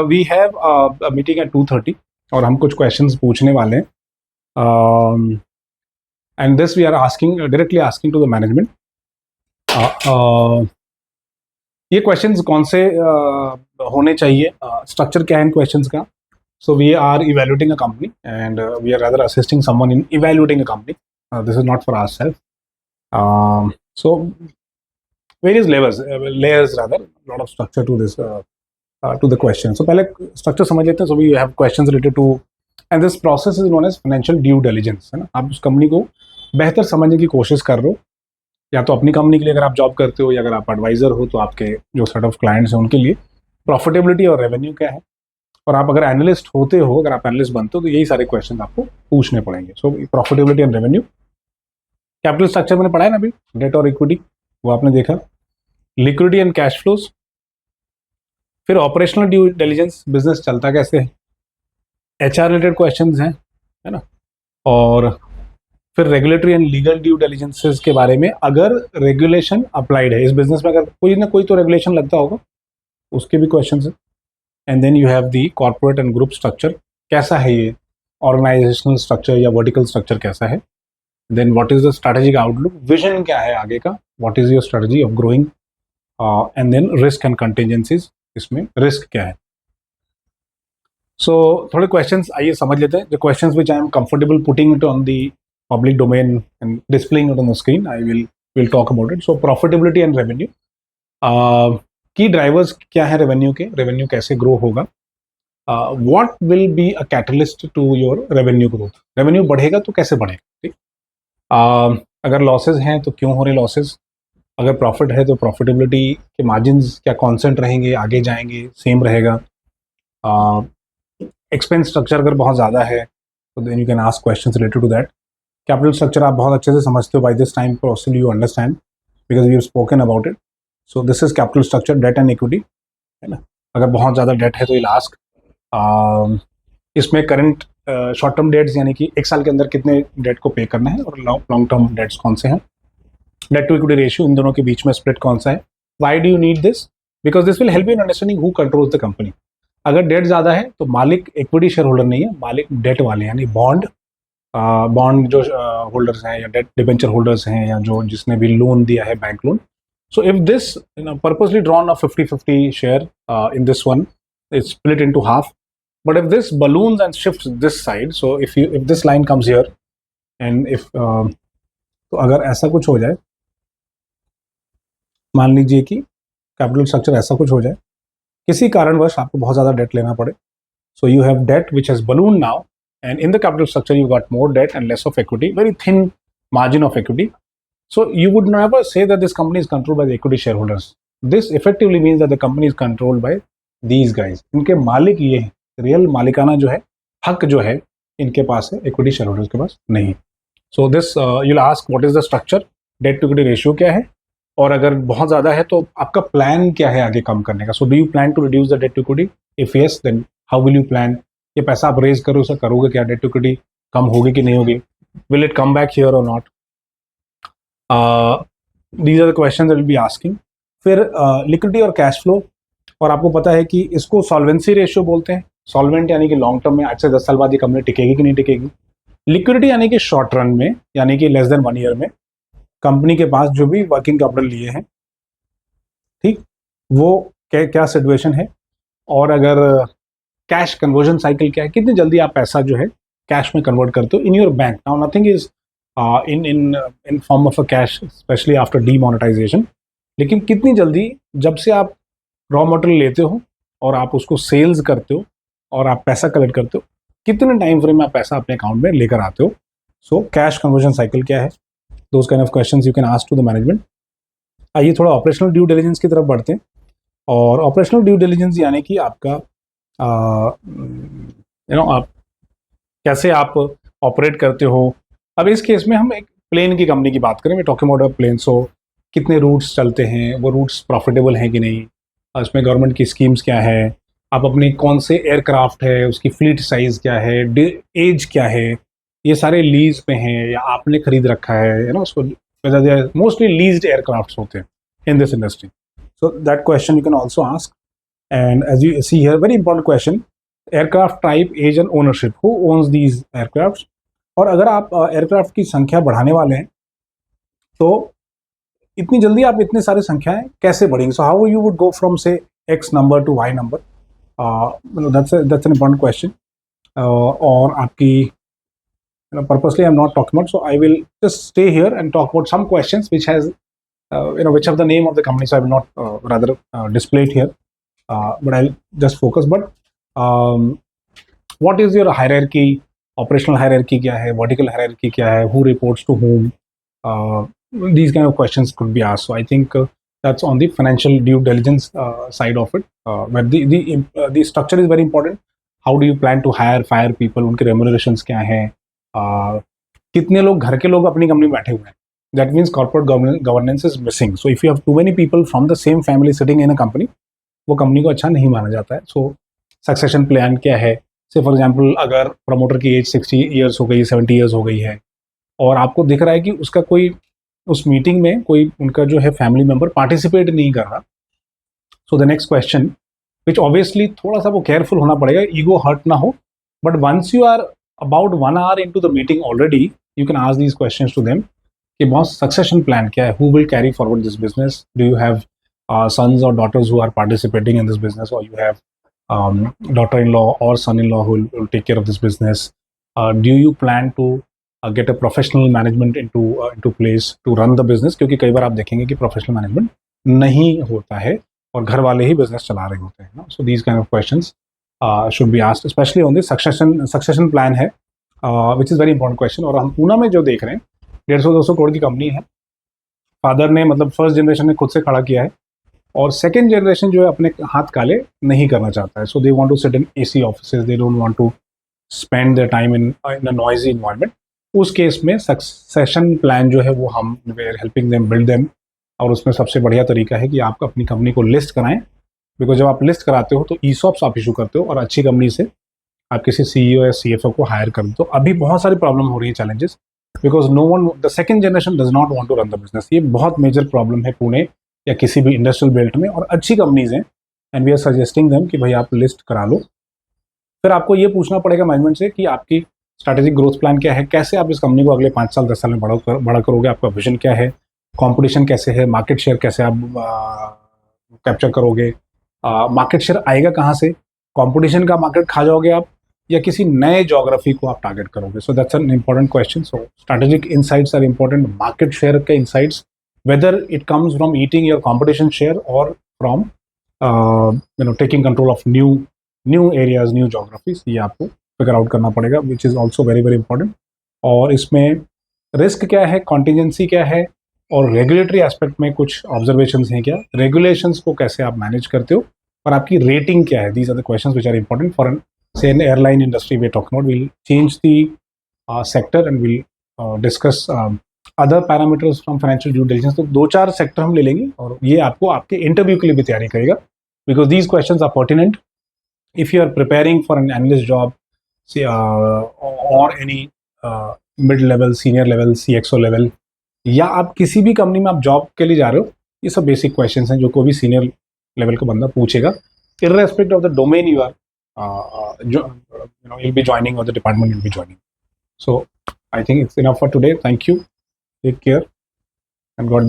We have meeting at 2:30 और हम कुछ क्वेश्चंस पूछने वाले हैं and this we are asking directly asking to the management. ये क्वेश्चंस कौन से होने चाहिए, स्ट्रक्चर क्या है इन क्वेश्चंस का। So we are evaluating a company and we are rather assisting someone in evaluating a company. This is not for ourself. So various layers rather, lot of structure to this to the question. So पहले structure समझ लेते हैं. So we have questions related to, and this process is known as financial due diligence, है ना. आप उस company को बेहतर समझने की कोशिश कर रहे हो, या तो अपनी कंपनी के लिए अगर आप जॉब करते हो, या अगर आप एडवाइजर हो तो आपके जो सेट ऑफ क्लाइंट्स हैं उनके लिए प्रॉफिटेबिलिटी और रेवेन्यू क्या है, और आप अगर एनालिस्ट होते हो, अगर आप एनालिस्ट बनते हो तो यही सारे क्वेश्चन आपको पूछने पड़ेंगे. So profitability and revenue, capital structure मैंने पढ़ा है ना अभी, डेट और इक्विटी वो आपने देखा, लिक्विडिटी एंड कैश फ्लोज, फिर ऑपरेशनल ड्यू डिलिजेंस, बिजनेस चलता कैसे है, एचआर रिलेटेड क्वेश्चंस हैं, है ना, और फिर रेगुलेटरी एंड लीगल ड्यू डिलिजेंसेस के बारे में, अगर रेगुलेशन अप्लाइड है इस बिजनेस में, अगर कोई ना कोई तो रेगुलेशन लगता होगा, उसके भी क्वेश्चंस हैं. And then you have the corporate and group structure, कैसा है ये ऑर्गेनाइजेशनल स्ट्रक्चर या वर्टिकल स्ट्रक्चर कैसा है. Then what is the strategic outlook, vision क्या है आगे का, what is your strategy of growing, and then risk and contingencies, इसमें रिस्क क्या है. सो थोड़े क्वेश्चंस आइए समझ लेते हैं. The questions which I am comfortable putting it on the public domain and displaying it on the screen, I will talk about it. So profitability and revenue, key drivers क्या है revenue के, revenue कैसे grow होगा, what will be a catalyst to your revenue growth, revenue बढ़ेगा तो कैसे बढ़ेगा, ठीक. अगर लॉसेज हैं तो क्यों हो रहे लॉसेज, अगर प्रॉफिट है तो प्रॉफिटेबिलिटी के मार्जिन्स क्या कांस्टेंट रहेंगे, आगे जाएंगे, सेम रहेगा. एक्सपेंस स्ट्रक्चर अगर बहुत ज़्यादा है तो then you can ask questions related to that. Capital structure आप बहुत अच्छे से समझते हो, by this time process you understand because we have spoken about it. So this is capital structure, debt and equity, है ना. अगर बहुत ज़्यादा डेट है तो यू आस्क इसमें करंट शॉर्ट टर्म डेट्स यानी कि एक साल के अंदर कितने डेट को पे करना है, और लॉन्ग टर्म डेट्स कौन से हैं, डेट टू इक्विटी रेशियो, इन दोनों के बीच में स्प्लिट कौन सा है. Why do you need this, because this will help you in understanding who controls the company. अगर डेट ज़्यादा है तो मालिक इक्विटी शेयर होल्डर नहीं है, मालिक डेट वाले यानी बॉन्ड जो होल्डर्स हैं, या डेट डिबेंचर होल्डर्स हैं, या जो जिसने भी लोन दिया है, bank loan. So if this purposely drawn a 50-50 share in this one, it's split into half. But if this balloons and shifts this side, so if this line comes here and if तो अगर ऐसा कुछ हो जाए, मान लीजिए कि capital structure ऐसा कुछ हो जाए, किसी कारणवश आपको बहुत ज़्यादा डेट लेना पड़े, so you have debt which has balloon now, and in the capital structure you got more debt and less of equity, very thin margin of equity. So you would never say that this company is controlled by the equity shareholders. This effectively means that the company is controlled by these guys. इनके मालिक ये हैं, real मालिकाना जो है, हक जो है इनके पास है, इक्विटी शेयर होल्डर्स के पास नहीं. So this you will ask what is the structure, debt to equity ratio क्या है, और अगर बहुत ज़्यादा है तो आपका प्लान क्या है आगे कम करने का. So do you plan to reduce the debt to equity, if yes then how will you plan, ये पैसा आप रेज करो उसे करोगे क्या, डेट टू इक्विटी कम होगी कि नहीं होगी, will it come back here और not. These are the questions I will be asking. फिर लिक्विडिटी और कैश फ्लो, और आपको पता है कि इसको सॉल्वेंसी रेशियो बोलते हैं. सॉल्वेंट यानी कि लॉन्ग टर्म में, आज से 10 साल बाद ये कंपनी टिकेगी कि नहीं टिकेगी. लिक्विडिटी यानी कि शॉर्ट रन में, यानी कि लेस देन 1 ईयर में कंपनी के पास जो भी वर्किंग कैपिटल लिए हैं, ठीक, वो क्या सिचुएशन है, और अगर कैश कन्वर्जन साइकिल क्या है, कितनी जल्दी आप पैसा जो है कैश में कन्वर्ट करते हो in your bank. Now nothing is in form of a cash, specially after demonetisation, लेकिन कितनी जल्दी जब से आप रॉ मटेरियल लेते हो और आप उसको सेल्स करते हो और आप पैसा कलेक्ट करते हो, कितने टाइम फ्रेम में आप पैसा अपने अकाउंट में लेकर आते हो. सो कैश कन्वर्जन साइकिल क्या है, those kind of questions you can ask to the management. आइए थोड़ा ऑपरेशनल ड्यू डिलिजेंस की तरफ बढ़ते हैं. और ऑपरेशनल ड्यू डिलिजेंस यानी कि आपका आप कैसे आप ऑपरेट करते हो. अब इस केस में हम एक प्लेन की कंपनी की बात करें, मैं टॉकिंग अबाउट अ प्लेन. सो कितने रूट्स चलते हैं, वो रूट्स प्रॉफिटेबल हैं कि नहीं, इसमें गवर्नमेंट की स्कीम्स क्या है, आप अपने कौन से एयरक्राफ्ट है उसकी फ्लीट साइज़ क्या है, एज क्या है, ये सारे लीज पे हैं या आपने खरीद रखा है ना उसको. मोस्टली लीज्ड एयरक्राफ्ट्स होते हैं in this industry. So that question you can also ask. And as you see here, very important question, aircraft type, age and ownership. Who owns these aircrafts? और अगर आप एयरक्राफ्ट की संख्या बढ़ाने वाले हैं तो इतनी जल्दी आप इतने सारी संख्याएं कैसे बढ़ेंगी? So how you would go from say X number to Y number? That's an important question. और आपकी purposely I'm not talking about, so I will just stay here and talk about some questions which has which have the name of the company, so I will not rather display it here, but I'll just focus. But what is your hierarchy? Operational hierarchy क्या है? Vertical hierarchy क्या है? Who reports to whom? These kind of questions could be asked. So I think that's on the financial due diligence side of it. But the structure is very important. How do you plan to hire, fire people? उनके remunerations क्या हैं? कितने लोग घर के लोग अपनी company में बैठे हुए हैं? That means corporate governance is missing. So if you have too many people from the same family sitting in a company, वो कंपनी को अच्छा नहीं माना जाता है. So सक्सेशन प्लान क्या है? से फॉर एग्जाम्पल अगर प्रमोटर की एज 60 ईयर्स हो गई, 70 ईयर्स हो गई है और आपको दिख रहा है कि उसका कोई उस मीटिंग में कोई उनका जो है फैमिली मेंबर पार्टिसिपेट नहीं कर रहा, so the next question which obviously थोड़ा सा वो केयरफुल होना पड़ेगा, ईगो हर्ट ना हो, but once you are about 1 hour into the meeting already, you can ask these questions to them कि बॉस सक्सेशन प्लान क्या है? Who will carry forward this business? Do you have sons or daughters who are participating in this business, or you have daughter-in-law or son-in-law who will take care of this business? Do you plan to get a professional management into place to run the business? क्योंकि कई बार आप देखेंगे कि professional management नहीं होता है और घर वाले ही business चला रहे होते हैं. So these kind of questions should be asked, especially on the succession plan है, which is very important question. और हम पूना में जो देख रहे हैं 150-200 करोड़ की कंपनी है. फादर ने मतलब फर्स्ट जनरेशन ने खुद से खड़ा किया है और सेकेंड जनरेशन जो है अपने हाथ काले नहीं करना चाहता है. So they want to sit in AC offices, they don't want to spend their time in a noisy environment. उस केस में सक्सेशन प्लान जो है वो हम we are helping them build them. और उसमें सबसे बढ़िया तरीका है कि आप अपनी कंपनी को लिस्ट कराएं, बिकॉज जब आप लिस्ट कराते हो तो ईसॉप्स आप इशू करते हो और अच्छी कंपनी से आप किसी सीईओ या सीएफओ को हायर कर दो. अभी बहुत सारी प्रॉब्लम हो रही है, challenges, because no one, the second generation does not want to run the business. ये बहुत मेजर प्रॉब्लम है पुणे या किसी भी इंडस्ट्रियल बेल्ट में, और अच्छी कंपनीज हैं and we are suggesting them कि भाई आप लिस्ट करा लो. फिर आपको ये पूछना पड़ेगा मैनेजमेंट से कि आपकी स्ट्रैटेजिक ग्रोथ प्लान क्या है, कैसे आप इस कंपनी को अगले 5 साल 10 साल में बड़ा करोगे, आपका विजन क्या है, कंपटीशन कैसे है, मार्केट शेयर कैसे आप कैप्चर करोगे, मार्केट शेयर आएगा कहाँ से, कंपटीशन का मार्केट खा जाओगे आप या किसी नए ज्योग्राफी को आप टारगेट करोगे. So that's an important question. So strategic insights are important. Market share के insights, whether it comes from eating your competition share or from taking control of new areas, new geographies, ये आपको figure out करना पड़ेगा, which is also very very important. और इसमें risk क्या है, contingency क्या है, और रेगुलेटरी एस्पेक्ट में कुछ ऑब्जर्वेशंस हैं क्या, रेगुलेशंस को कैसे आप मैनेज करते हो, और आपकी रेटिंग क्या है. These are the questions which are important for say an airline industry we are talking about. We'll change the sector and we'll discuss other parameters from financial due diligence. तो 2-4 sector हम ले लेंगे और ये आपको आपके इंटरव्यू के लिए भी तैयारी करेगा, because these questions are pertinent if you are preparing for an analyst job और any mid level, senior level, CXO level, या आप किसी भी कंपनी में आप जॉब के लिए जा रहे हो. ये सब बेसिक क्वेश्चंस हैं जो कोई भी सीनियर लेवल का बंदा पूछेगा, irrespective of the domain you are you'll be joining or the department you'll be joining. So I think it's enough for today. Thank you. Take care and God